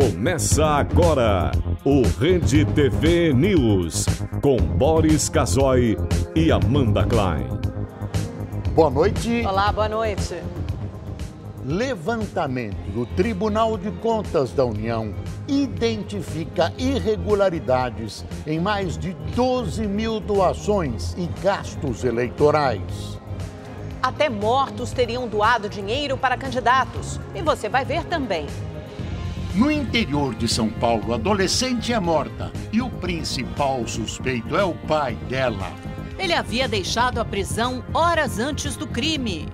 Começa agora o Rede TV News, com Boris Casoy e Amanda Klein. Boa noite. Olá, boa noite. Levantamento do Tribunal de Contas da União identifica irregularidades em mais de 12 mil doações e gastos eleitorais. Até mortos teriam doado dinheiro para candidatos. E você vai ver também. No interior de São Paulo, a adolescente é morta e o principal suspeito é o pai dela. Ele havia deixado a prisão horas antes do crime.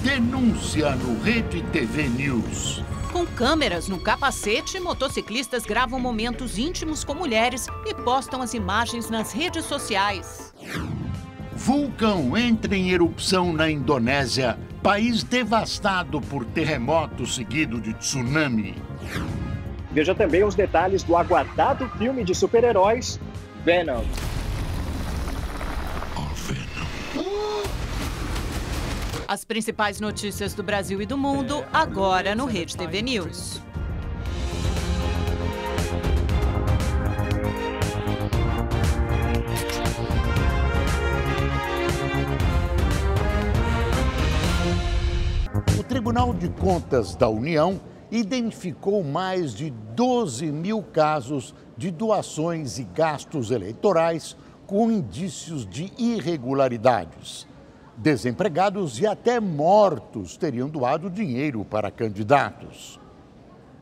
Denúncia no Rede TV News. Com câmeras no capacete, motociclistas gravam momentos íntimos com mulheres e postam as imagens nas redes sociais. Vulcão entra em erupção na Indonésia, país devastado por terremoto seguido de tsunami. Veja também os detalhes do aguardado filme de super-heróis, Venom. As principais notícias do Brasil e do mundo, agora no Rede TV News. O Tribunal de Contas da União identificou mais de 12 mil casos de doações e gastos eleitorais com indícios de irregularidades. Desempregados e até mortos teriam doado dinheiro para candidatos.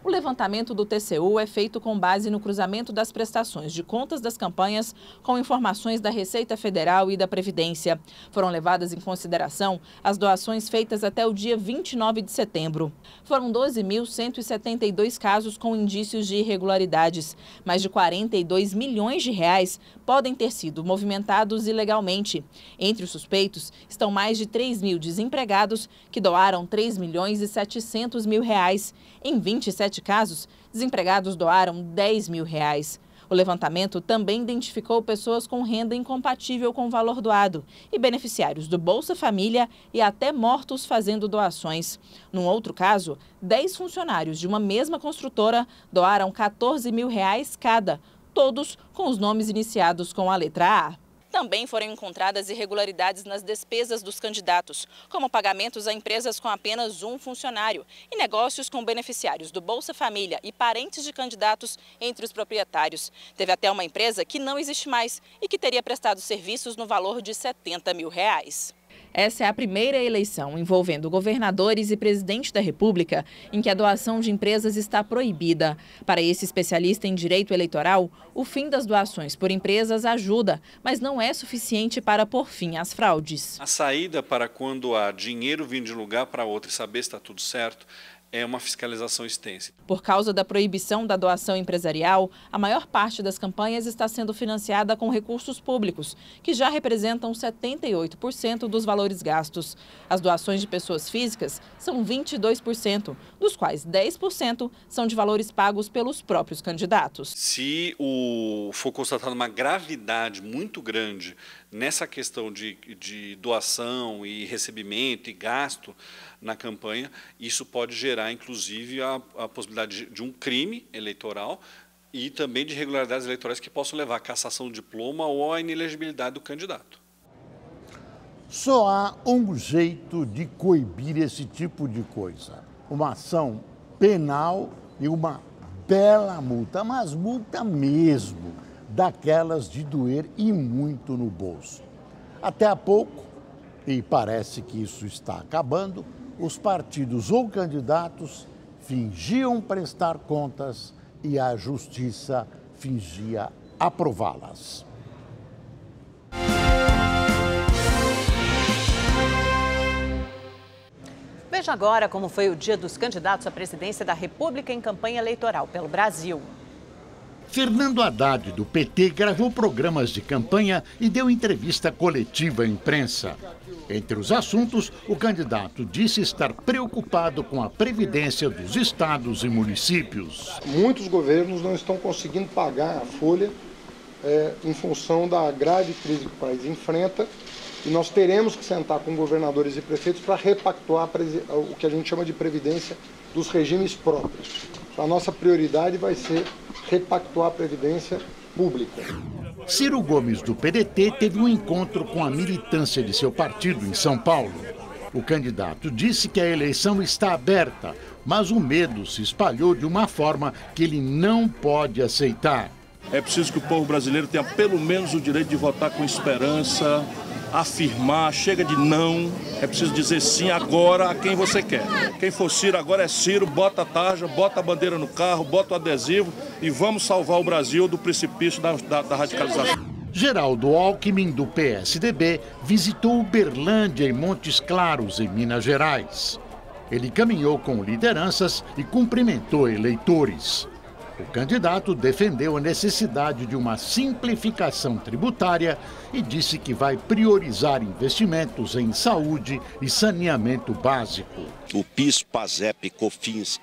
O levantamento do TCU é feito com base no cruzamento das prestações de contas das campanhas com informações da Receita Federal e da Previdência. Foram levadas em consideração as doações feitas até o dia 29 de setembro. Foram 12.172 casos com indícios de irregularidades. Mais de 42 milhões de reais podem ter sido movimentados ilegalmente. Entre os suspeitos estão mais de 3 mil desempregados que doaram 3 milhões e 700 mil reais. Em 27 casos, desempregados doaram 10 mil reais. O levantamento também identificou pessoas com renda incompatível com o valor doado e beneficiários do Bolsa Família e até mortos fazendo doações. Num outro caso, 10 funcionários de uma mesma construtora doaram 14 mil reais cada, todos com os nomes iniciados com a letra A. Também foram encontradas irregularidades nas despesas dos candidatos, como pagamentos a empresas com apenas um funcionário e negócios com beneficiários do Bolsa Família e parentes de candidatos entre os proprietários. Teve até uma empresa que não existe mais e que teria prestado serviços no valor de 70 mil reais. Essa é a primeira eleição envolvendo governadores e presidente da República em que a doação de empresas está proibida. Para esse especialista em direito eleitoral, o fim das doações por empresas ajuda, mas não é suficiente para pôr fim às fraudes. A saída para quando há dinheiro vindo de um lugar para outro e saber se está tudo certo é uma fiscalização extensa. Por causa da proibição da doação empresarial, a maior parte das campanhas está sendo financiada com recursos públicos, que já representam 78% dos valores gastos. As doações de pessoas físicas são 22%, dos quais 10% são de valores pagos pelos próprios candidatos. Se for constatada uma gravidade muito grande nessa questão de doação e recebimento e gasto na campanha, isso pode gerar, inclusive, a possibilidade de um crime eleitoral e também de irregularidades eleitorais que possam levar à cassação do diploma ou à inelegibilidade do candidato. Só há um jeito de coibir esse tipo de coisa: uma ação penal e uma bela multa, mas multa mesmo, daquelas de doer e muito no bolso. Até há pouco, e parece que isso está acabando, os partidos ou candidatos fingiam prestar contas e a justiça fingia aprová-las. Veja agora como foi o dia dos candidatos à presidência da República em campanha eleitoral pelo Brasil. Fernando Haddad, do PT, gravou programas de campanha e deu entrevista coletiva à imprensa. Entre os assuntos, o candidato disse estar preocupado com a previdência dos estados e municípios. Muitos governos não estão conseguindo pagar a folha em função da grave crise que o país enfrenta, e nós teremos que sentar com governadores e prefeitos para repactuar o que a gente chama de previdência dos regimes próprios. a nossa prioridade vai ser repactuar a Previdência pública. Ciro Gomes, do PDT, teve um encontro com a militância de seu partido em São Paulo. O candidato disse que a eleição está aberta, mas o medo se espalhou de uma forma que ele não pode aceitar. É preciso que o povo brasileiro tenha pelo menos o direito de votar com esperança, afirmar, chega de não. É preciso dizer sim agora a quem você quer. Quem for Ciro agora é Ciro, bota a tarja, bota a bandeira no carro, bota o adesivo e vamos salvar o Brasil do precipício da radicalização. Geraldo Alckmin, do PSDB, visitou Uberlândia e Montes Claros, em Minas Gerais. Ele caminhou com lideranças e cumprimentou eleitores. O candidato defendeu a necessidade de uma simplificação tributária e disse que vai priorizar investimentos em saúde e saneamento básico. O PIS, PASEP, COFINS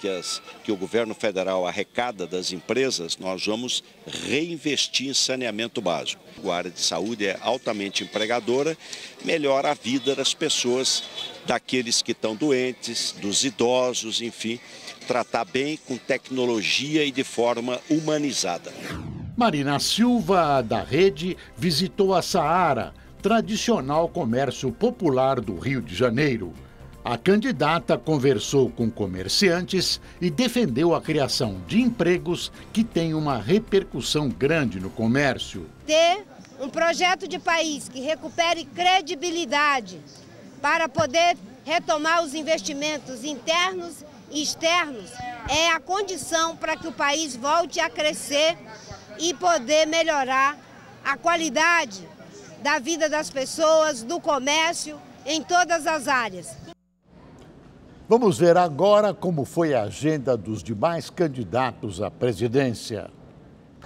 que o governo federal arrecada das empresas, nós vamos reinvestir em saneamento básico. A área de saúde é altamente empregadora, melhora a vida das pessoas, daqueles que estão doentes, dos idosos, enfim, tratar bem com tecnologia e de forma humanizada. Marina Silva, da Rede, visitou a Saara, tradicional comércio popular do Rio de Janeiro. A candidata conversou com comerciantes e defendeu a criação de empregos que tem uma repercussão grande no comércio. Ter um projeto de país que recupere credibilidade para poder retomar os investimentos internos e externos é a condição para que o país volte a crescer e poder melhorar a qualidade da vida das pessoas, do comércio, em todas as áreas. Vamos ver agora como foi a agenda dos demais candidatos à presidência.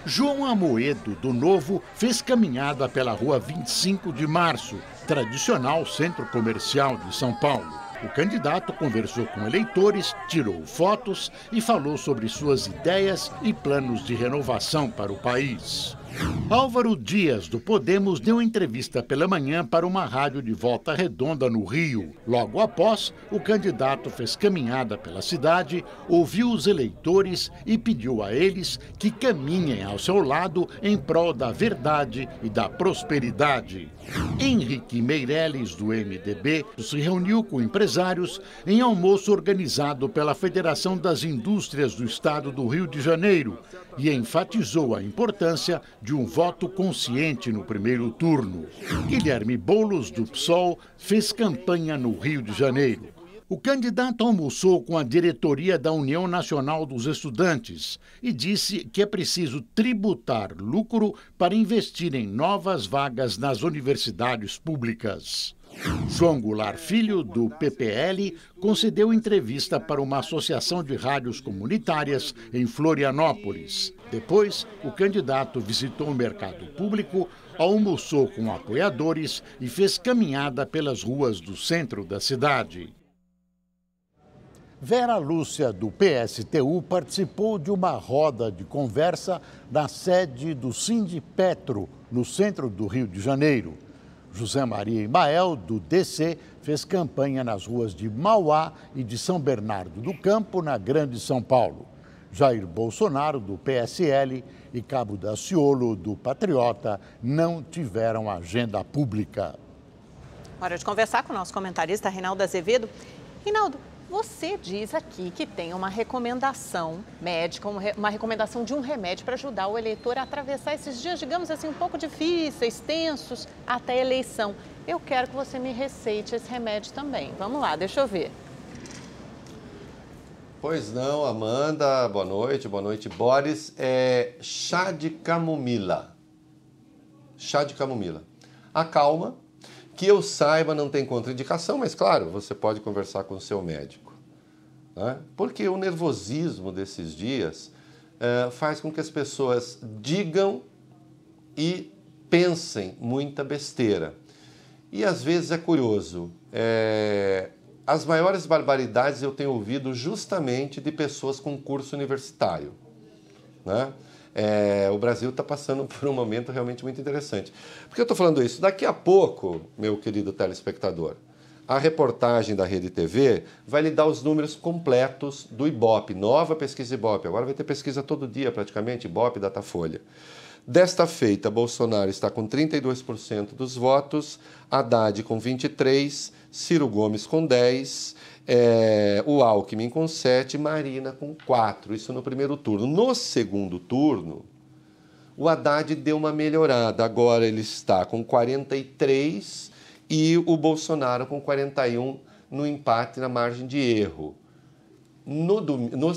João Amoedo, do Novo, fez caminhada pela Rua 25 de Março, tradicional centro comercial de São Paulo. O candidato conversou com eleitores, tirou fotos e falou sobre suas ideias e planos de renovação para o país. Álvaro Dias, do Podemos, deu entrevista pela manhã para uma rádio de Volta Redonda, no Rio. Logo após, o candidato fez caminhada pela cidade, ouviu os eleitores e pediu a eles que caminhem ao seu lado em prol da verdade e da prosperidade. Henrique Meirelles, do MDB, se reuniu com empresários em almoço organizado pela Federação das Indústrias do Estado do Rio de Janeiro e enfatizou a importância de um voto consciente no primeiro turno. Guilherme Boulos, do PSOL, fez campanha no Rio de Janeiro. O candidato almoçou com a diretoria da União Nacional dos Estudantes e disse que é preciso tributar lucro para investir em novas vagas nas universidades públicas. João Goulart Filho, do PPL, concedeu entrevista para uma associação de rádios comunitárias em Florianópolis. Depois, o candidato visitou o mercado público, almoçou com apoiadores e fez caminhada pelas ruas do centro da cidade. Vera Lúcia, do PSTU, participou de uma roda de conversa na sede do Sindipetro, no centro do Rio de Janeiro. José Maria Imael, do DC, fez campanha nas ruas de Mauá e de São Bernardo do Campo, na Grande São Paulo. Jair Bolsonaro, do PSL, e Cabo Daciolo, do Patriota, não tiveram agenda pública. Hora de conversar com o nosso comentarista, Reinaldo Azevedo. Reinaldo, você diz aqui que tem uma recomendação médica, uma recomendação de um remédio para ajudar o eleitor a atravessar esses dias, digamos assim, um pouco difíceis, tensos, até a eleição. Eu quero que você me receite esse remédio também. Vamos lá, deixa eu ver. Pois não, Amanda, boa noite, Boris. É chá de camomila. Chá de camomila. Acalma. Que eu saiba, não tem contraindicação, mas claro, você pode conversar com o seu médico. Né? Porque o nervosismo desses dias faz com que as pessoas digam e pensem muita besteira. E às vezes é curioso, as maiores barbaridades eu tenho ouvido justamente de pessoas com curso universitário. Né? O Brasil está passando por um momento realmente muito interessante. Por que eu estou falando isso? Daqui a pouco, meu querido telespectador, a reportagem da Rede TV vai lhe dar os números completos do Ibope, nova pesquisa Ibope. Agora vai ter pesquisa todo dia, praticamente, Ibope, Datafolha. Desta feita, Bolsonaro está com 32% dos votos, Haddad com 23%, Ciro Gomes com 10%, o Alckmin com 7%, Marina com 4%. Isso no primeiro turno. No segundo turno, o Haddad deu uma melhorada. Agora ele está com 43% e o Bolsonaro com 41% no empate na margem de erro.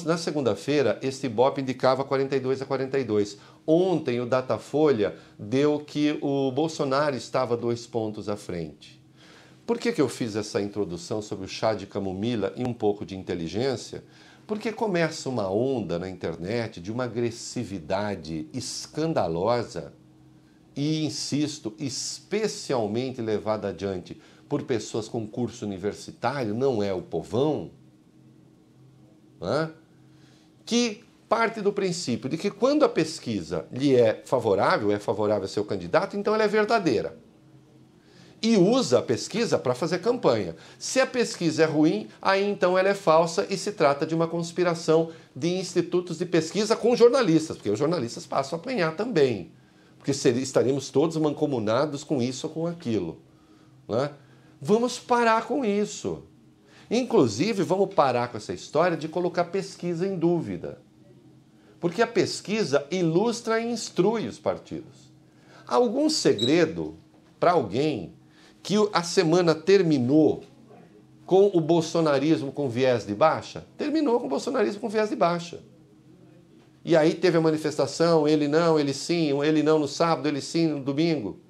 Na segunda-feira, esse Ibope indicava 42-42. Ontem, o Datafolha deu que o Bolsonaro estava 2 pontos à frente. Por que eu fiz essa introdução sobre o chá de camomila e um pouco de inteligência? Porque começa uma onda na internet de uma agressividade escandalosa e, insisto, especialmente levada adiante por pessoas com curso universitário, não é o povão, que parte do princípio de que quando a pesquisa lhe é favorável a seu candidato, então ela é verdadeira. E usa a pesquisa para fazer campanha. Se a pesquisa é ruim, aí então ela é falsa e se trata de uma conspiração de institutos de pesquisa com jornalistas, porque os jornalistas passam a apanhar também, porque estaremos todos mancomunados com isso ou com aquilo. Vamos parar com isso. Inclusive, vamos parar com essa história de colocar pesquisa em dúvida. Porque a pesquisa ilustra e instrui os partidos. Há algum segredo para alguém que a semana terminou com o bolsonarismo com viés de baixa? Terminou com o bolsonarismo com viés de baixa. E aí teve a manifestação, ele não, ele sim, ele não no sábado, ele sim no domingo.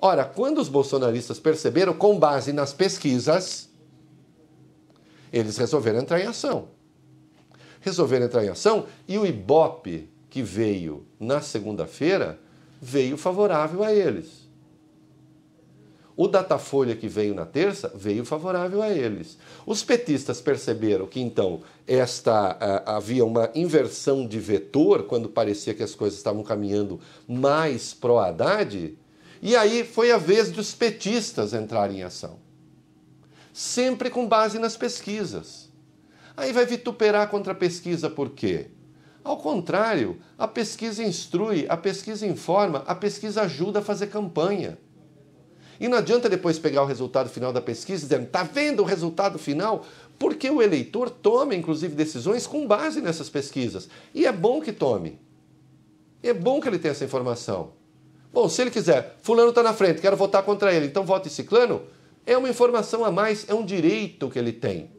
Ora, quando os bolsonaristas perceberam, com base nas pesquisas, eles resolveram entrar em ação. E o Ibope, que veio na segunda-feira, veio favorável a eles. O Datafolha, que veio na terça, veio favorável a eles. Os petistas perceberam que, então, havia uma inversão de vetor, quando parecia que as coisas estavam caminhando mais pró-Haddad, e aí foi a vez dos petistas entrarem em ação. Sempre com base nas pesquisas. Aí vai vituperar contra a pesquisa por quê? Ao contrário, a pesquisa instrui, a pesquisa informa, a pesquisa ajuda a fazer campanha. E não adianta depois pegar o resultado final da pesquisa e dizer, está vendo o resultado final? Porque o eleitor toma, inclusive, decisões com base nessas pesquisas. E é bom que tome. É bom que ele tenha essa informação. Bom, se ele quiser, fulano está na frente, quero votar contra ele, então vote ciclano, é uma informação a mais, é um direito que ele tem.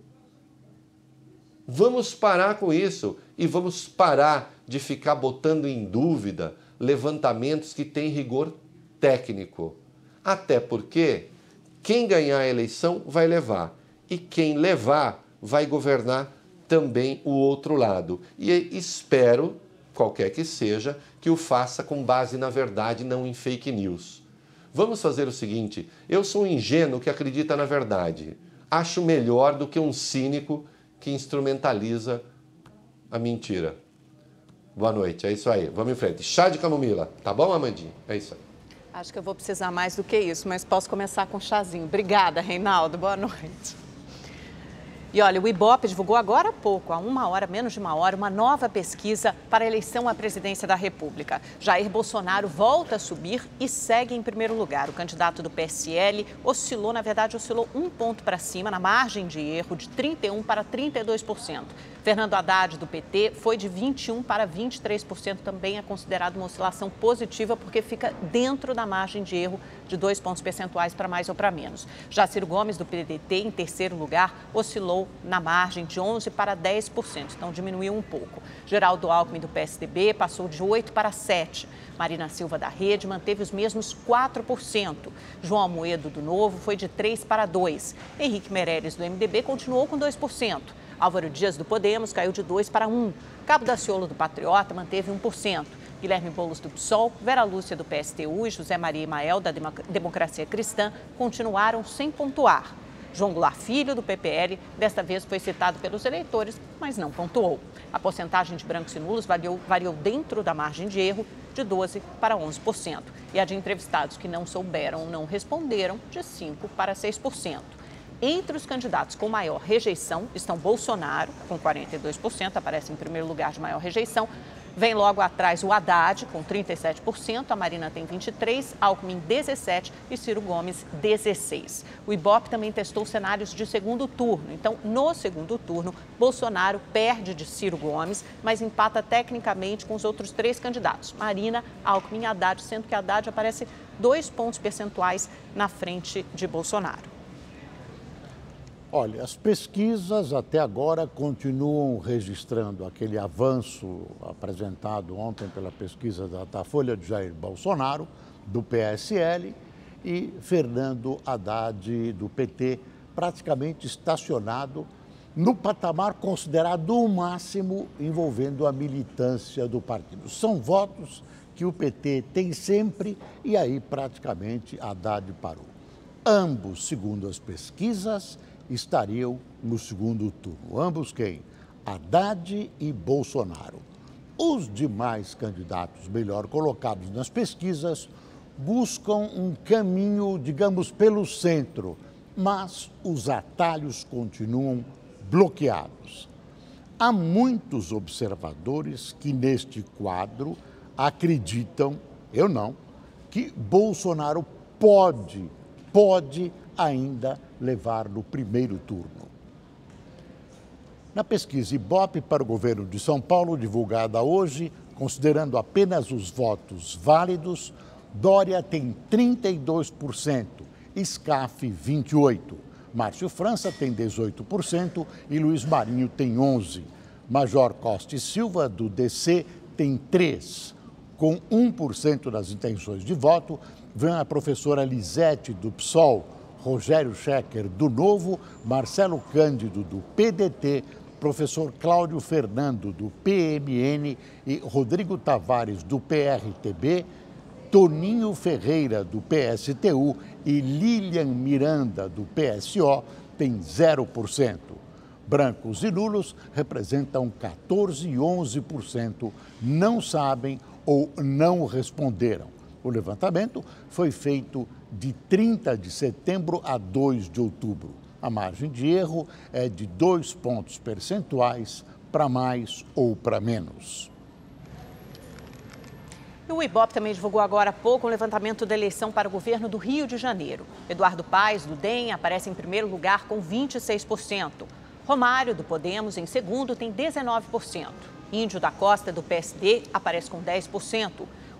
Vamos parar com isso e vamos parar de ficar botando em dúvida levantamentos que têm rigor técnico. Até porque quem ganhar a eleição vai levar e quem levar vai governar também o outro lado. E espero, qualquer que seja, que o faça com base na verdade, não em fake news. Vamos fazer o seguinte, eu sou um ingênuo que acredita na verdade. Acho melhor do que um cínico que instrumentaliza a mentira. Boa noite, é isso aí. Vamos em frente. Chá de camomila, tá bom, Amandinha? É isso aí. Acho que eu vou precisar mais do que isso, mas posso começar com chazinho. Obrigada, Reinaldo. Boa noite. E olha, o Ibope divulgou agora há pouco, há menos de uma hora, uma nova pesquisa para a eleição à presidência da República. Jair Bolsonaro volta a subir e segue em primeiro lugar. O candidato do PSL oscilou 1 ponto para cima, na margem de erro de 31% para 32%. Fernando Haddad, do PT, foi de 21% para 23%, também é considerado uma oscilação positiva, porque fica dentro da margem de erro de 2 pontos percentuais para mais ou para menos. Já Ciro Gomes, do PDT, em terceiro lugar, oscilou na margem de 11% para 10%, então diminuiu um pouco. Geraldo Alckmin, do PSDB, passou de 8% para 7%. Marina Silva, da Rede, manteve os mesmos 4%. João Amoedo, do Novo, foi de 3% para 2%. Henrique Meirelles, do MDB, continuou com 2%. Álvaro Dias, do Podemos, caiu de 2% para 1%. Cabo Daciolo, do Patriota, manteve 1%. Guilherme Boulos, do PSOL, Vera Lúcia, do PSTU e José Maria Imael, da Democracia Cristã, continuaram sem pontuar. João Goulart Filho, do PPL, desta vez foi citado pelos eleitores, mas não pontuou. A porcentagem de brancos e nulos variou dentro da margem de erro de 12% para 11%. E a de entrevistados que não souberam ou não responderam, de 5% para 6%. Entre os candidatos com maior rejeição estão Bolsonaro, com 42%, aparece em primeiro lugar de maior rejeição. Vem logo atrás o Haddad, com 37%, a Marina tem 23%, Alckmin 17% e Ciro Gomes 16%. O Ibope também testou cenários de segundo turno. Então, no segundo turno, Bolsonaro perde de Ciro Gomes, mas empata tecnicamente com os outros 3 candidatos, Marina, Alckmin e Haddad, sendo que Haddad aparece 2 pontos percentuais na frente de Bolsonaro. Olha, as pesquisas até agora continuam registrando aquele avanço apresentado ontem pela pesquisa da Datafolha de Jair Bolsonaro, do PSL, e Fernando Haddad, do PT, praticamente estacionado no patamar considerado o máximo envolvendo a militância do partido. São votos que o PT tem sempre e aí praticamente Haddad parou. Ambos, segundo as pesquisas, estariam no segundo turno. Ambos quem? Haddad e Bolsonaro. Os demais candidatos melhor colocados nas pesquisas buscam um caminho, digamos, pelo centro, mas os atalhos continuam bloqueados. Há muitos observadores que neste quadro acreditam, eu não, que Bolsonaro pode ainda levar no primeiro turno. Na pesquisa Ibope para o governo de São Paulo, divulgada hoje, considerando apenas os votos válidos, Dória tem 32%, Scaff 28%, Márcio França tem 18% e Luiz Marinho tem 11%. Major Costa e Silva, do DC, tem 3%. Com 1% das intenções de voto, vem a professora Lisete, do PSOL, Rogério Schecker, do Novo, Marcelo Cândido, do PDT, professor Cláudio Fernando, do PMN e Rodrigo Tavares, do PRTB, Toninho Ferreira, do PSTU e Lilian Miranda, do PSO, tem 0%. Brancos e nulos representam 14% e 11%, não sabem ou não responderam. O levantamento foi feito de 30 de setembro a 2 de outubro. A margem de erro é de 2 pontos percentuais para mais ou para menos. E o Ibope também divulgou agora há pouco um levantamento da eleição para o governo do Rio de Janeiro. Eduardo Paes, do DEM, aparece em primeiro lugar com 26%. Romário, do Podemos, em segundo, tem 19%. Índio da Costa, do PSD, aparece com 10%.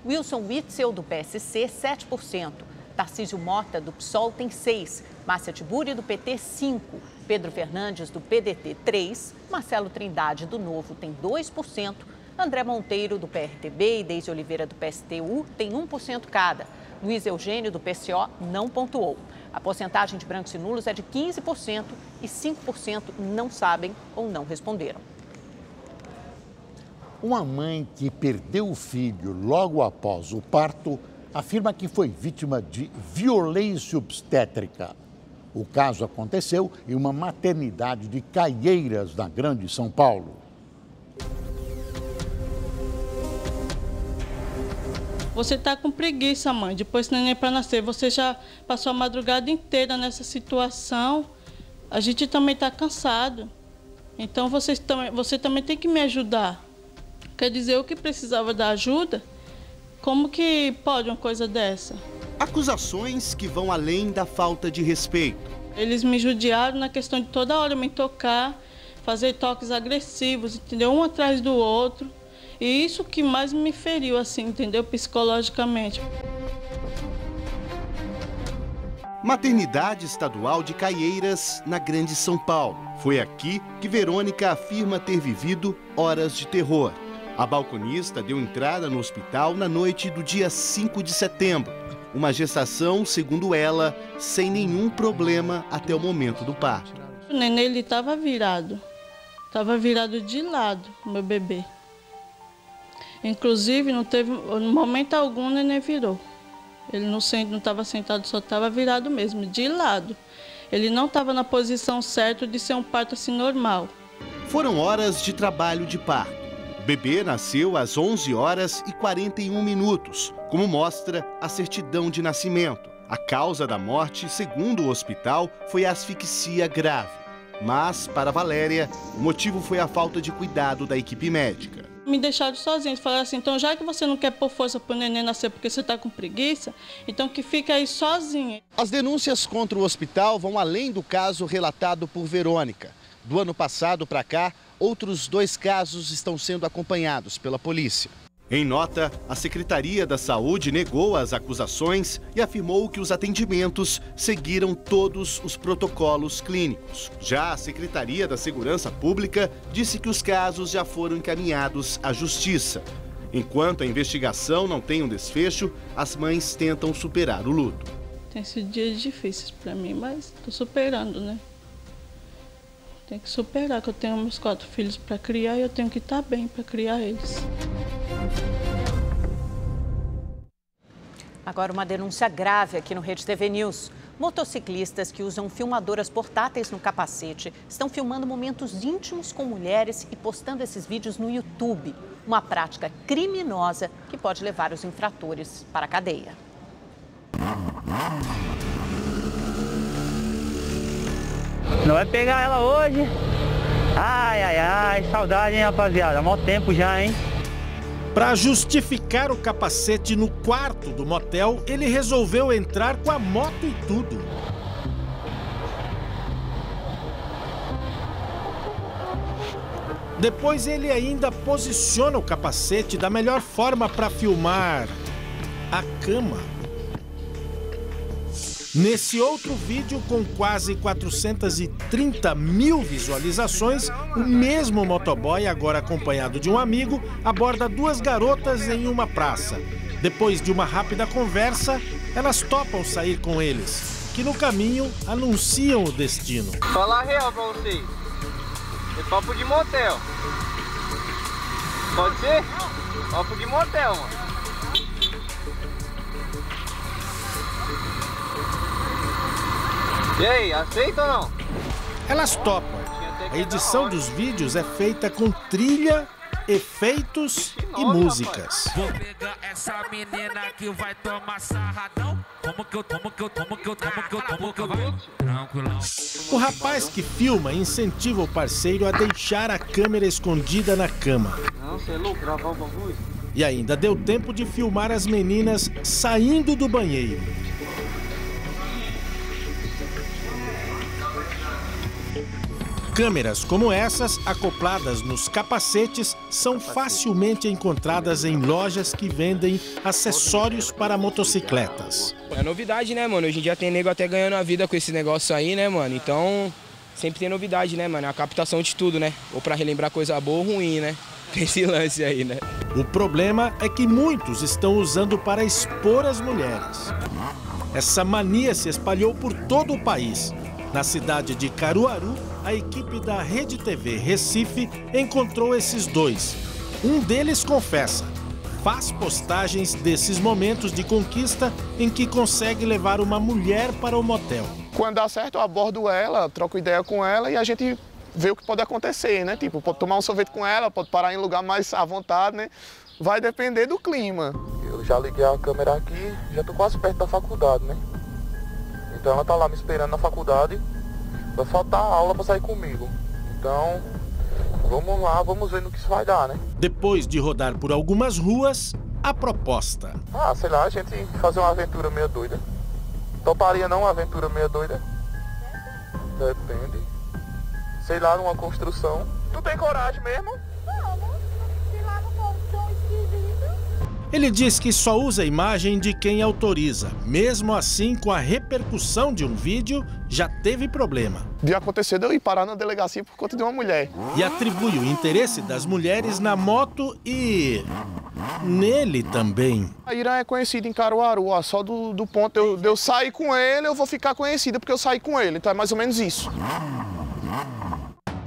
Wilson Witzel, do PSC, 7%. Tarcísio Mota, do PSOL, tem 6%. Márcia Tiburi, do PT, 5%. Pedro Fernandes, do PDT, 3%. Marcelo Trindade, do Novo, tem 2%. André Monteiro, do PRTB, e Deise Oliveira, do PSTU, tem 1% cada. Luiz Eugênio, do PCO, não pontuou. A porcentagem de brancos e nulos é de 15% e 5% não sabem ou não responderam. Uma mãe que perdeu o filho logo após o parto afirma que foi vítima de violência obstétrica. O caso aconteceu em uma maternidade de Caieiras, na Grande São Paulo. Você está com preguiça, mãe. Depois do neném para nascer, você já passou a madrugada inteira nessa situação. A gente também está cansado. Então você também tem que me ajudar. Quer dizer, eu que precisava da ajuda? Como que pode uma coisa dessa? Acusações que vão além da falta de respeito. Eles me judiaram na questão de toda hora me tocar, fazer toques agressivos, entendeu? Um atrás do outro. E isso que mais me feriu, assim, entendeu? Psicologicamente. Maternidade Estadual de Caieiras, na Grande São Paulo. Foi aqui que Verônica afirma ter vivido horas de terror. A balconista deu entrada no hospital na noite do dia 5 de setembro. Uma gestação, segundo ela, sem nenhum problema até o momento do parto. O neném, ele estava virado. Estava virado de lado, meu bebê. Inclusive, não teve, no momento algum, o neném virou. Ele não estava sentado, só estava virado mesmo, de lado. Ele não estava na posição certa de ser um parto assim normal. Foram horas de trabalho de parto. O bebê nasceu às 11 horas e 41 minutos, como mostra a certidão de nascimento. A causa da morte, segundo o hospital, foi asfixia grave. Mas, para Valéria, o motivo foi a falta de cuidado da equipe médica. Me deixaram sozinha, falaram assim, então já que você não quer pôr força para o neném nascer porque você está com preguiça, então que fica aí sozinha. As denúncias contra o hospital vão além do caso relatado por Verônica. Do ano passado para cá, outros 2 casos estão sendo acompanhados pela polícia. Em nota, a Secretaria da Saúde negou as acusações e afirmou que os atendimentos seguiram todos os protocolos clínicos. Já a Secretaria da Segurança Pública disse que os casos já foram encaminhados à Justiça. Enquanto a investigação não tem um desfecho, as mães tentam superar o luto. Tem sido dias difíceis para mim, mas estou superando, né? Tem que superar, que eu tenho meus 4 filhos para criar e eu tenho que estar bem para criar eles. Agora uma denúncia grave aqui no Rede TV News. Motociclistas que usam filmadoras portáteis no capacete estão filmando momentos íntimos com mulheres e postando esses vídeos no YouTube. Uma prática criminosa que pode levar os infratores para a cadeia. Não vai pegar ela hoje? Ai, ai, ai, saudade, hein, rapaziada? Mó tempo já, hein? Para justificar o capacete no quarto do motel, ele resolveu entrar com a moto e tudo. Depois ele ainda posiciona o capacete da melhor forma para filmar a cama. Nesse outro vídeo, com quase 430 mil visualizações, o mesmo motoboy, agora acompanhado de um amigo, aborda 2 garotas em uma praça. Depois de uma rápida conversa, elas topam sair com eles, que no caminho anunciam o destino. Falar a real pra vocês, é papo de motel. Pode ser? Papo de motel, mano. E aí, aceita ou não? Elas topam. A edição dos vídeos é feita com trilha, efeitos e músicas. Vou pegar essa menina que vai tomar sarradão. Como que eu tranquilão. O rapaz que filma incentiva o parceiro a deixar a câmera escondida na cama. Não, você é louco, gravar o bagulho. E ainda deu tempo de filmar as meninas saindo do banheiro. Câmeras como essas, acopladas nos capacetes, são facilmente encontradas em lojas que vendem acessórios para motocicletas. É novidade, né, mano? Hoje em dia tem nego até ganhando a vida com esse negócio aí, né, mano? Então, sempre tem novidade, né, mano? É a captação de tudo, né? Ou pra relembrar coisa boa ou ruim, né? Tem esse lance aí, né? O problema é que muitos estão usando para expor as mulheres. Essa mania se espalhou por todo o país. Na cidade de Caruaru, a equipe da Rede TV Recife encontrou esses 2. Um deles confessa, faz postagens desses momentos de conquista em que consegue levar uma mulher para o motel. Quando dá certo, eu abordo ela, troco ideia com ela e a gente vê o que pode acontecer, né? Tipo, pode tomar um sorvete com ela, pode parar em lugar mais à vontade, né? Vai depender do clima. Eu já liguei a câmera aqui, já tô quase perto da faculdade, né? Então ela tá lá me esperando na faculdade, vai faltar a aula para sair comigo. Então, vamos lá, vamos ver no que isso vai dar, né? Depois de rodar por algumas ruas, a proposta. Ah, sei lá, a gente fazer uma aventura meio doida. Toparia não uma aventura meio doida? Depende. Sei lá, numa construção. Tu tem coragem mesmo? Ele diz que só usa a imagem de quem autoriza. Mesmo assim, com a repercussão de um vídeo, já teve problema. De acontecer de eu ir parar na delegacia por conta de uma mulher. E atribui o interesse das mulheres na moto e nele também. A Irã é conhecida em Caruaru, ó, só do ponto de eu sair com ele, eu vou ficar conhecida porque eu saí com ele. Então é mais ou menos isso.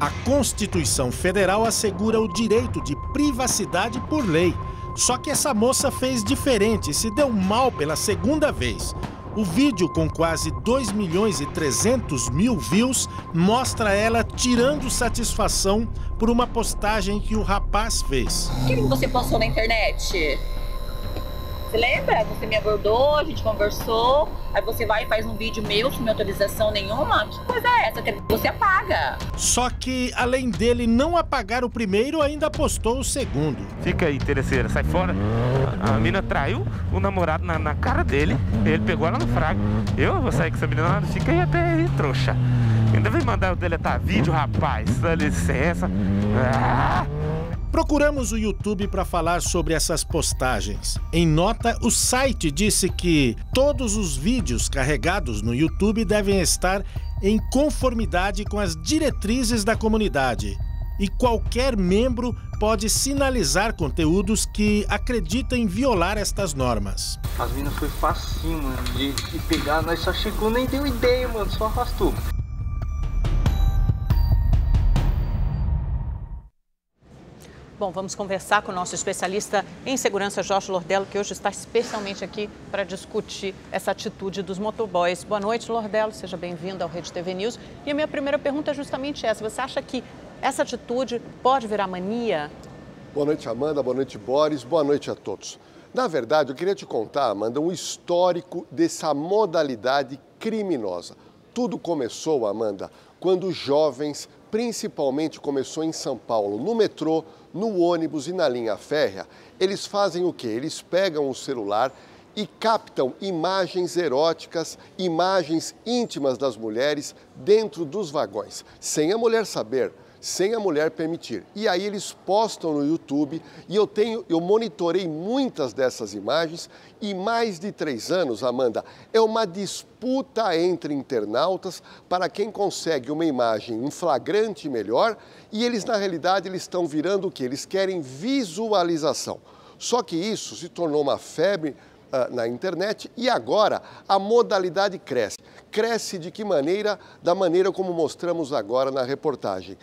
A Constituição Federal assegura o direito de privacidade por lei. Só que essa moça fez diferente e se deu mal pela segunda vez. O vídeo, com quase 2.300.000 views, mostra ela tirando satisfação por uma postagem que o rapaz fez. O que você postou na internet? Você lembra? Você me abordou, a gente conversou, aí você vai e faz um vídeo meu sem autorização nenhuma? Que coisa é essa? Você apaga. Só que, além dele não apagar o primeiro, ainda postou o segundo. Fica aí, interesseira, sai fora. A mina traiu o namorado na cara dele, ele pegou ela no fraco. Eu vou sair com essa menina, fica aí até aí, trouxa. Ainda vem mandar eu deletar vídeo, rapaz, dá licença. Procuramos o YouTube para falar sobre essas postagens. Em nota, o site disse que todos os vídeos carregados no YouTube devem estar em conformidade com as diretrizes da comunidade. E qualquer membro pode sinalizar conteúdos que acreditem violar estas normas. As minas foi facinho, mano, de pegar, nós só chegou, nem deu ideia, mano, só arrastou. Bom, vamos conversar com o nosso especialista em segurança, Jorge Lordello, que hoje está especialmente aqui para discutir essa atitude dos motoboys. Boa noite, Lordello, seja bem-vindo ao Rede TV News. E a minha primeira pergunta é justamente essa, você acha que essa atitude pode virar mania? Boa noite, Amanda, boa noite, Boris, boa noite a todos. Na verdade, eu queria te contar, Amanda, um histórico dessa modalidade criminosa. Tudo começou, Amanda, quando jovens, principalmente começou em São Paulo, no metrô, no ônibus e na linha férrea, eles fazem o quê? Eles pegam o celular e captam imagens eróticas, imagens íntimas das mulheres dentro dos vagões, sem a mulher saber, sem a mulher permitir. E aí eles postam no YouTube e eu monitorei muitas dessas imagens e mais de 3 anos, Amanda, é uma disputa entre internautas para quem consegue uma imagem em flagrante melhor e eles, na realidade, eles estão virando o quê? Eles querem visualização. Só que isso se tornou uma febre na internet e agora a modalidade cresce. Cresce de que maneira? Da maneira como mostramos agora na reportagem.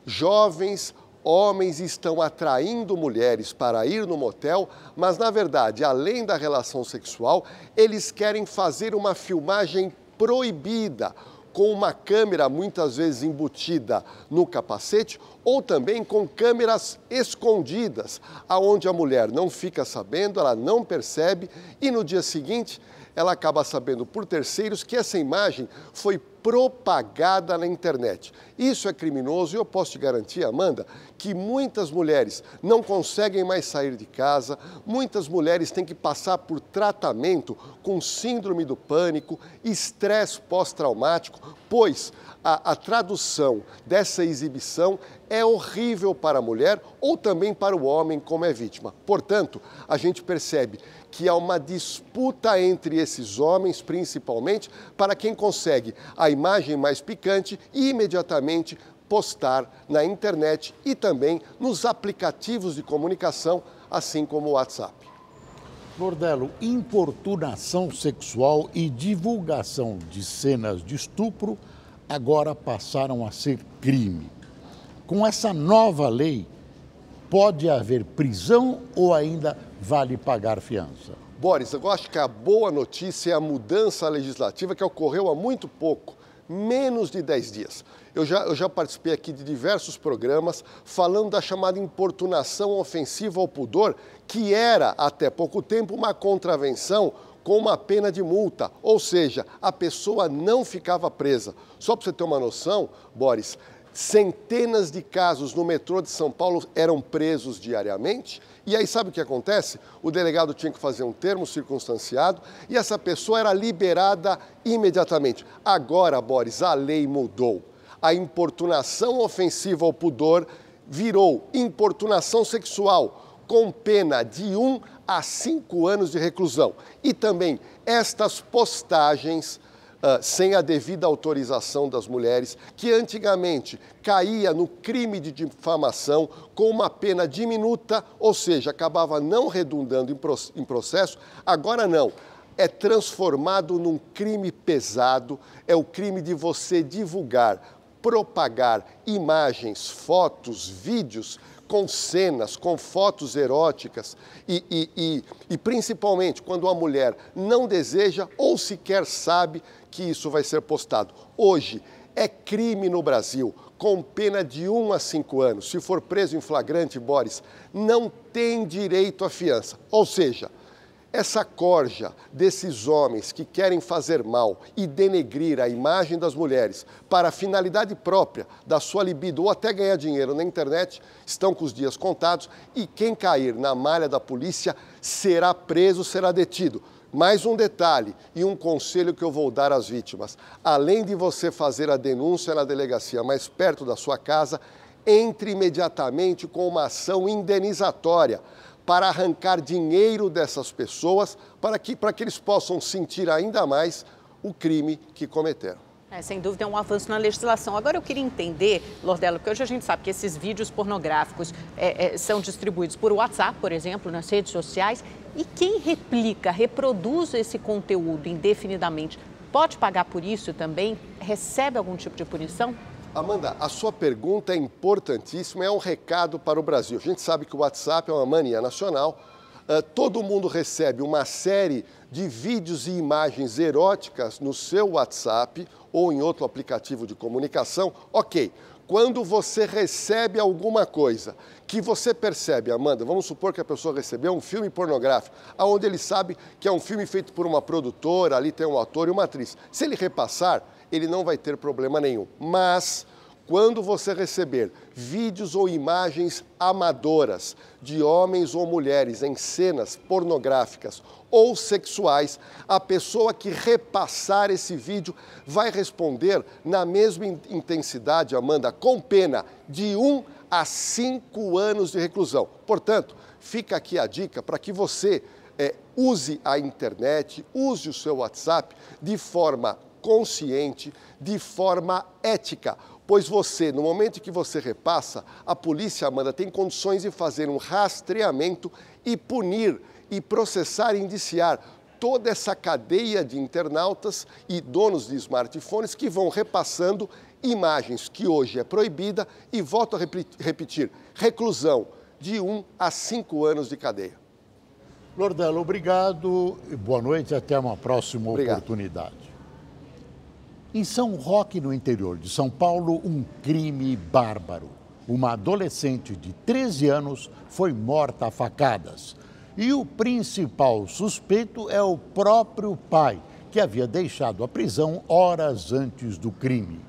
Jovens, homens estão atraindo mulheres para ir no motel, mas na verdade, além da relação sexual, eles querem fazer uma filmagem proibida, com uma câmera muitas vezes embutida no capacete ou também com câmeras escondidas, aonde a mulher não fica sabendo, ela não percebe e no dia seguinte ela acaba sabendo por terceiros que essa imagem foi propagada na internet. Isso é criminoso e eu posso te garantir, Amanda, que muitas mulheres não conseguem mais sair de casa, muitas mulheres têm que passar por tratamento com síndrome do pânico, estresse pós-traumático, pois a tradução dessa exibição é horrível para a mulher ou também para o homem como é vítima. Portanto, a gente percebe que há uma disputa entre esses homens, principalmente, para quem consegue a imagem mais picante e imediatamente postar na internet e também nos aplicativos de comunicação, assim como o WhatsApp. Lordello, importunação sexual e divulgação de cenas de estupro agora passaram a ser crime. Com essa nova lei, pode haver prisão ou ainda vale pagar fiança? Boris, eu acho que a boa notícia é a mudança legislativa que ocorreu há muito pouco, menos de 10 dias. Eu já participei aqui de diversos programas falando da chamada importunação ofensiva ao pudor, que era, até pouco tempo, uma contravenção com uma pena de multa, ou seja, a pessoa não ficava presa. Só para você ter uma noção, Boris, centenas de casos no metrô de São Paulo eram presos diariamente. E aí sabe o que acontece? O delegado tinha que fazer um termo circunstanciado e essa pessoa era liberada imediatamente. Agora, Boris, a lei mudou. A importunação ofensiva ao pudor virou importunação sexual com pena de 1 a 5 anos de reclusão. E também estas postagens sem a devida autorização das mulheres, que antigamente caía no crime de difamação com uma pena diminuta, ou seja, acabava não redundando em processo, agora não. É transformado num crime pesado, é o crime de você divulgar, propagar imagens, fotos, vídeos com cenas, com fotos eróticas e principalmente quando a mulher não deseja ou sequer sabe que isso vai ser postado. Hoje é crime no Brasil, com pena de 1 a 5 anos. Se for preso em flagrante, Boris, não tem direito à fiança. Ou seja, Essa corja desses homens que querem fazer mal e denegrir a imagem das mulheres para a finalidade própria da sua libido ou até ganhar dinheiro na internet estão com os dias contados e quem cair na malha da polícia será preso, será detido. Mais um detalhe e um conselho que eu vou dar às vítimas. Além de você fazer a denúncia na delegacia mais perto da sua casa, entre imediatamente com uma ação indenizatória para arrancar dinheiro dessas pessoas, para que eles possam sentir ainda mais o crime que cometeram. Sem dúvida é um avanço na legislação. Agora eu queria entender, Lordelo, porque hoje a gente sabe que esses vídeos pornográficos são distribuídos por WhatsApp, por exemplo, nas redes sociais, e quem replica, reproduz esse conteúdo indefinidamente, pode pagar por isso também? Recebe algum tipo de punição? Amanda, a sua pergunta é importantíssima, é um recado para o Brasil. A gente sabe que o WhatsApp é uma mania nacional, todo mundo recebe uma série de vídeos e imagens eróticas no seu WhatsApp ou em outro aplicativo de comunicação. Ok, quando você recebe alguma coisa que você percebe, Amanda, vamos supor que a pessoa recebeu um filme pornográfico, onde ele sabe que é um filme feito por uma produtora, ali tem um ator e uma atriz. Se ele repassar, ele não vai ter problema nenhum. Mas, quando você receber vídeos ou imagens amadoras de homens ou mulheres em cenas pornográficas ou sexuais, a pessoa que repassar esse vídeo vai responder na mesma intensidade, Amanda, com pena de 1 a 5 anos de reclusão. Portanto, fica aqui a dica para que você use a internet, use o seu WhatsApp de forma consciente, de forma ética, pois você, no momento que você repassa, a polícia, Amanda, tem condições de fazer um rastreamento e punir e processar e indiciar toda essa cadeia de internautas e donos de smartphones que vão repassando imagens que hoje é proibida e, volto a repetir, reclusão de 1 a 5 anos de cadeia. Lordelo, obrigado e boa noite, até uma próxima oportunidade. Em São Roque, no interior de São Paulo, um crime bárbaro. Uma adolescente de 13 anos foi morta a facadas. E o principal suspeito é o próprio pai, que havia deixado a prisão horas antes do crime.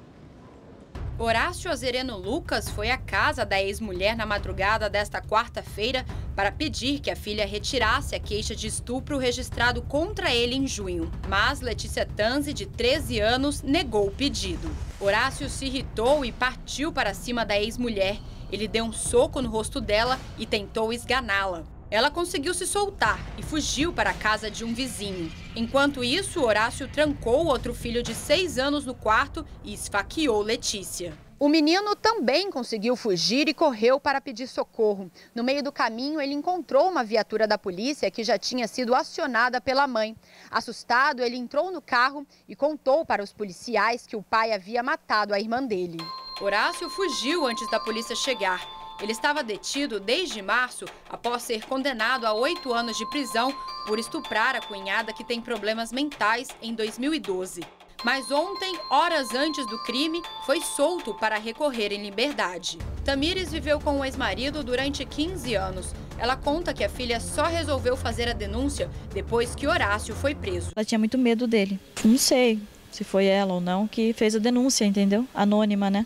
Horácio Azereno Lucas foi à casa da ex-mulher na madrugada desta quarta-feira para pedir que a filha retirasse a queixa de estupro registrado contra ele em junho. Mas Letícia Tanzi, de 13 anos, negou o pedido. Horácio se irritou e partiu para cima da ex-mulher. Ele deu um soco no rosto dela e tentou esganá-la. Ela conseguiu se soltar e fugiu para a casa de um vizinho. Enquanto isso, Horácio trancou outro filho de 6 anos no quarto e esfaqueou Letícia. O menino também conseguiu fugir e correu para pedir socorro. No meio do caminho, ele encontrou uma viatura da polícia que já tinha sido acionada pela mãe. Assustado, ele entrou no carro e contou para os policiais que o pai havia matado a irmã dele. Horácio fugiu antes da polícia chegar. Ele estava detido desde março, após ser condenado a 8 anos de prisão por estuprar a cunhada que tem problemas mentais em 2012. Mas ontem, horas antes do crime, foi solto para recorrer em liberdade. Tamires viveu com o ex-marido durante 15 anos. Ela conta que a filha só resolveu fazer a denúncia depois que Horácio foi preso. Ela tinha muito medo dele. Não sei se foi ela ou não que fez a denúncia, entendeu? Anônima, né?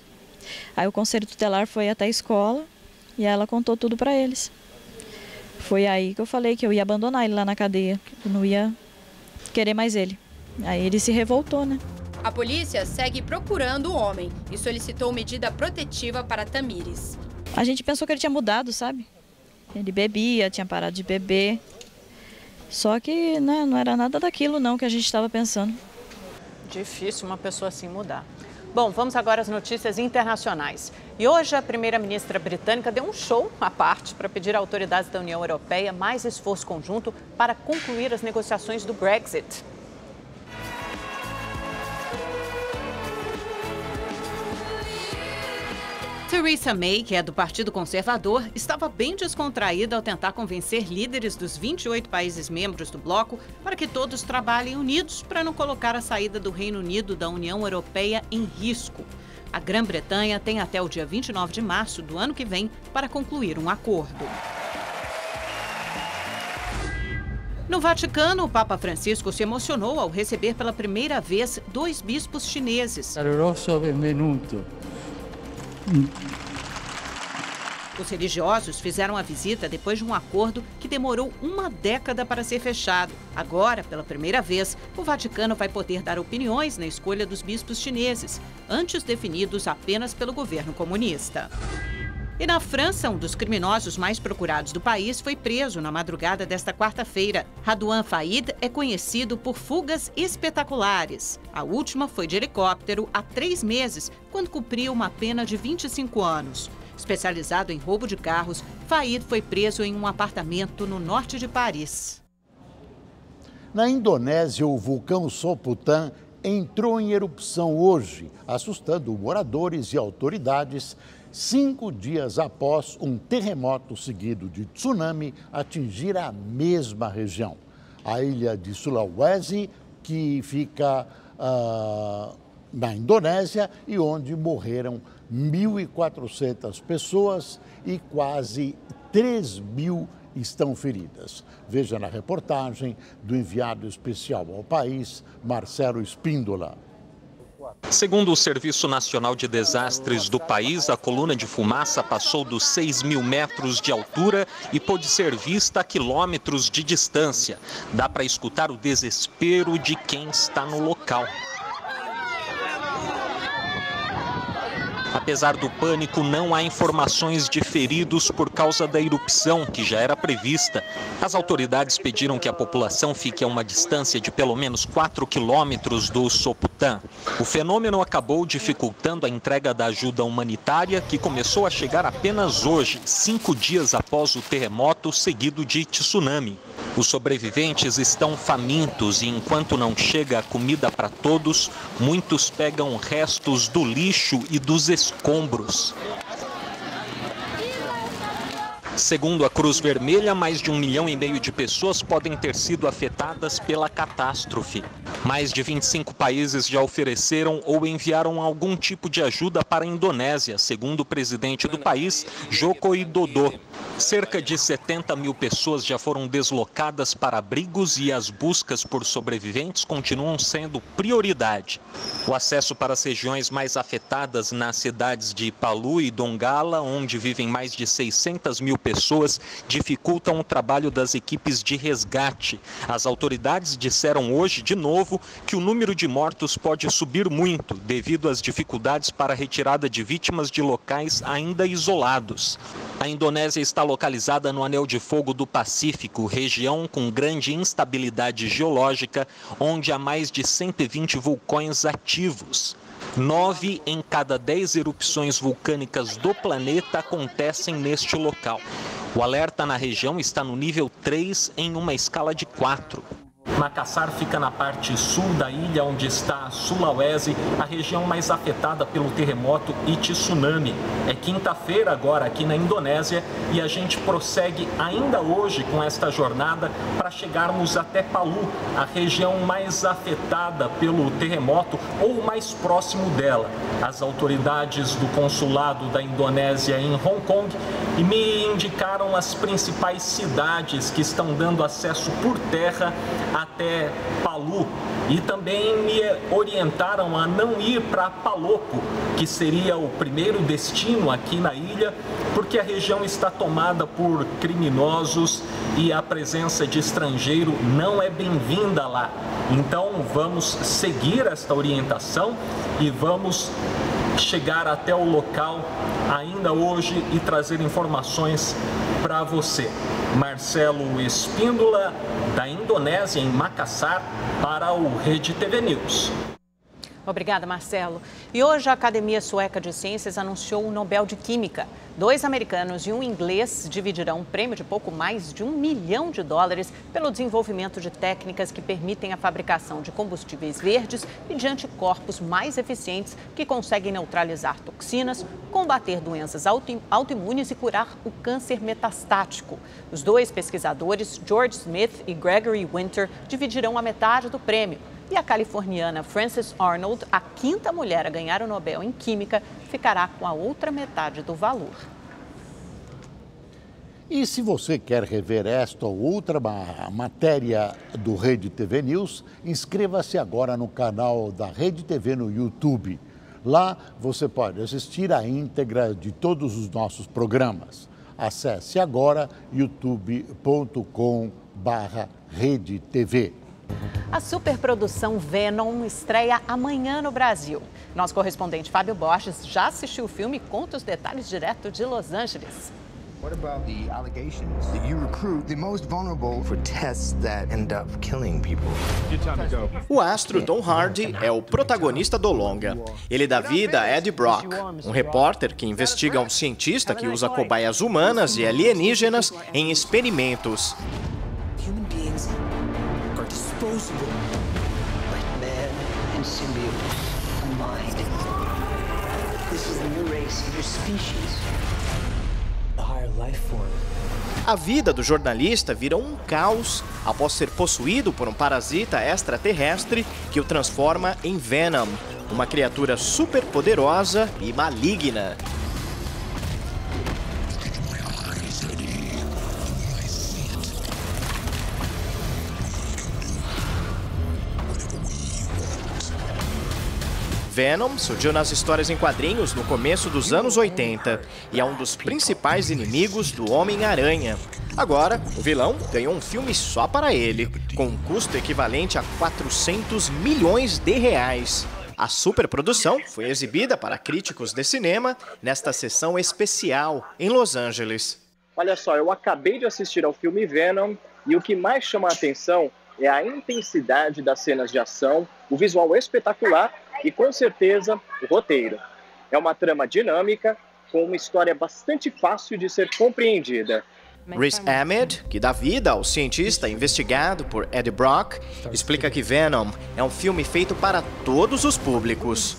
Aí o conselho tutelar foi até a escola. E ela contou tudo para eles. Foi aí que eu falei que eu ia abandonar ele lá na cadeia, que eu não ia querer mais ele. Aí ele se revoltou, né? A polícia segue procurando o homem e solicitou medida protetiva para Tamires. A gente pensou que ele tinha mudado, sabe? Ele bebia, tinha parado de beber. Só que, né, não era nada daquilo não que a gente estava pensando. Difícil uma pessoa assim mudar. Bom, vamos agora às notícias internacionais. E hoje a primeira-ministra britânica deu um show à parte para pedir a autoridades da União Europeia mais esforço conjunto para concluir as negociações do Brexit. Theresa May, que é do Partido Conservador, estava bem descontraída ao tentar convencer líderes dos 28 países membros do bloco para que todos trabalhem unidos para não colocar a saída do Reino Unido da União Europeia em risco. A Grã-Bretanha tem até o dia 29 de março do ano que vem para concluir um acordo. No Vaticano, o Papa Francisco se emocionou ao receber pela primeira vez 2 bispos chineses. Caloroso benvenuto. Os religiosos fizeram a visita depois de um acordo que demorou 1 década para ser fechado. Agora, pela primeira vez, o Vaticano vai poder dar opiniões na escolha dos bispos chineses, antes definidos apenas pelo governo comunista. E na França, um dos criminosos mais procurados do país foi preso na madrugada desta quarta-feira. Radouan Faïd é conhecido por fugas espetaculares. A última foi de helicóptero há 3 meses, quando cumpriu uma pena de 25 anos. Especializado em roubo de carros, Faïd foi preso em um apartamento no norte de Paris. Na Indonésia, o vulcão Soputan entrou em erupção hoje, assustando moradores e autoridades, 5 dias após um terremoto seguido de tsunami atingir a mesma região. A ilha de Sulawesi, que fica na Indonésia e onde morreram 1.400 pessoas e quase 3.000 estão feridas. Veja na reportagem do enviado especial ao país, Marcelo Espíndola. Segundo o Serviço Nacional de Desastres do país, a coluna de fumaça passou dos 6.000 metros de altura e pôde ser vista a quilômetros de distância. Dá para escutar o desespero de quem está no local. Apesar do pânico, não há informações de feridos por causa da erupção, que já era prevista. As autoridades pediram que a população fique a uma distância de pelo menos 4 quilômetros do Soputan. O fenômeno acabou dificultando a entrega da ajuda humanitária, que começou a chegar apenas hoje, 5 dias após o terremoto seguido de tsunami. Os sobreviventes estão famintos e, enquanto não chega a comida para todos, muitos pegam restos do lixo e dos escombros. Segundo a Cruz Vermelha, mais de 1,5 milhão de pessoas podem ter sido afetadas pela catástrofe. Mais de 25 países já ofereceram ou enviaram algum tipo de ajuda para a Indonésia, segundo o presidente do país, Joko Widodo. Cerca de 70.000 pessoas já foram deslocadas para abrigos e as buscas por sobreviventes continuam sendo prioridade. O acesso para as regiões mais afetadas nas cidades de Palu e Donggala, onde vivem mais de 600.000 pessoas, dificultam o trabalho das equipes de resgate. As autoridades disseram hoje, de novo, que o número de mortos pode subir muito, devido às dificuldades para a retirada de vítimas de locais ainda isolados. A Indonésia está localizada no Anel de Fogo do Pacífico, região com grande instabilidade geológica, onde há mais de 120 vulcões ativos. 9 em cada 10 erupções vulcânicas do planeta acontecem neste local. O alerta na região está no nível 3 em uma escala de 4. Makassar fica na parte sul da ilha, onde está Sulawesi, a região mais afetada pelo terremoto e tsunami. É quinta-feira agora aqui na Indonésia e a gente prossegue ainda hoje com esta jornada para chegarmos até Palu, a região mais afetada pelo terremoto ou mais próximo dela. As autoridades do consulado da Indonésia em Hong Kong me indicaram as principais cidades que estão dando acesso por terra até Palu e também me orientaram a não ir para Paloco, que seria o primeiro destino aqui na ilha, porque a região está tomada por criminosos e a presença de estrangeiro não é bem-vinda lá. Então vamos seguir esta orientação e vamos chegar até o local ainda hoje e trazer informações para você. Marcelo Espíndola, da Indonésia, em Makassar, para o Rede TV News. Obrigada, Marcelo. E hoje a Academia Sueca de Ciências anunciou o Nobel de Química. 2 americanos e um inglês dividirão um prêmio de pouco mais de $1 milhão pelo desenvolvimento de técnicas que permitem a fabricação de combustíveis verdes e de anticorpos mais eficientes que conseguem neutralizar toxinas, combater doenças autoimunes e curar o câncer metastático. Os 2 pesquisadores, George Smith e Gregory Winter, dividirão a metade do prêmio. E a californiana Frances Arnold, a 5ª mulher a ganhar o Nobel em Química, ficará com a outra metade do valor. E se você quer rever esta ou outra matéria do Rede TV News, inscreva-se agora no canal da Rede TV no YouTube. Lá você pode assistir a íntegra de todos os nossos programas. Acesse agora youtube.com/redetv. A superprodução Venom estreia amanhã no Brasil. Nosso correspondente Fábio Borges já assistiu o filme e conta os detalhes direto de Los Angeles. What about the allegations that you recruit the most vulnerable for tests that end up killing people? O astro Tom Hardy é o protagonista do longa. Ele dá vida a Eddie Brock, um repórter que investiga um cientista que usa cobaias humanas e alienígenas em experimentos. Human beings are disposable, like man and symbiote combined. This is the new race, your species. A vida do jornalista vira um caos após ser possuído por um parasita extraterrestre que o transforma em Venom, uma criatura superpoderosa e maligna. Venom surgiu nas histórias em quadrinhos no começo dos anos 80 e é um dos principais inimigos do Homem-Aranha. Agora, o vilão ganhou um filme só para ele, com um custo equivalente a 400 milhões de reais. A superprodução foi exibida para críticos de cinema nesta sessão especial em Los Angeles. Olha só, eu acabei de assistir ao filme Venom e o que mais chama a atenção é a intensidade das cenas de ação, o visual espetacular e, com certeza, o roteiro. É uma trama dinâmica, com uma história bastante fácil de ser compreendida. Riz Ahmed, que dá vida ao cientista investigado por Eddie Brock, explica que Venom é um filme feito para todos os públicos.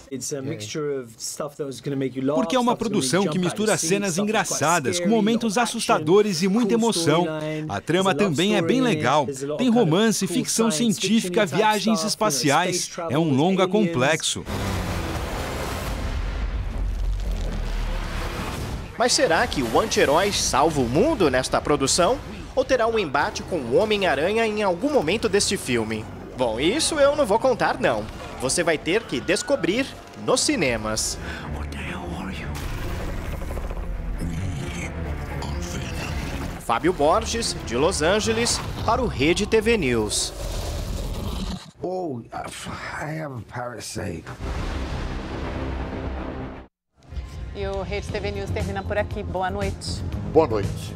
Porque é uma produção que mistura cenas engraçadas com momentos assustadores e muita emoção. A trama também é bem legal. Tem romance, ficção científica, viagens espaciais. É um longa complexo. Mas será que o anti-herói salva o mundo nesta produção? Ou terá um embate com o Homem-Aranha em algum momento deste filme? Bom, isso eu não vou contar não. Você vai ter que descobrir nos cinemas. Fábio Borges, de Los Angeles, para o Rede TV News. Oh, I have a parasite. E o Rede TV News termina por aqui. Boa noite. Boa noite.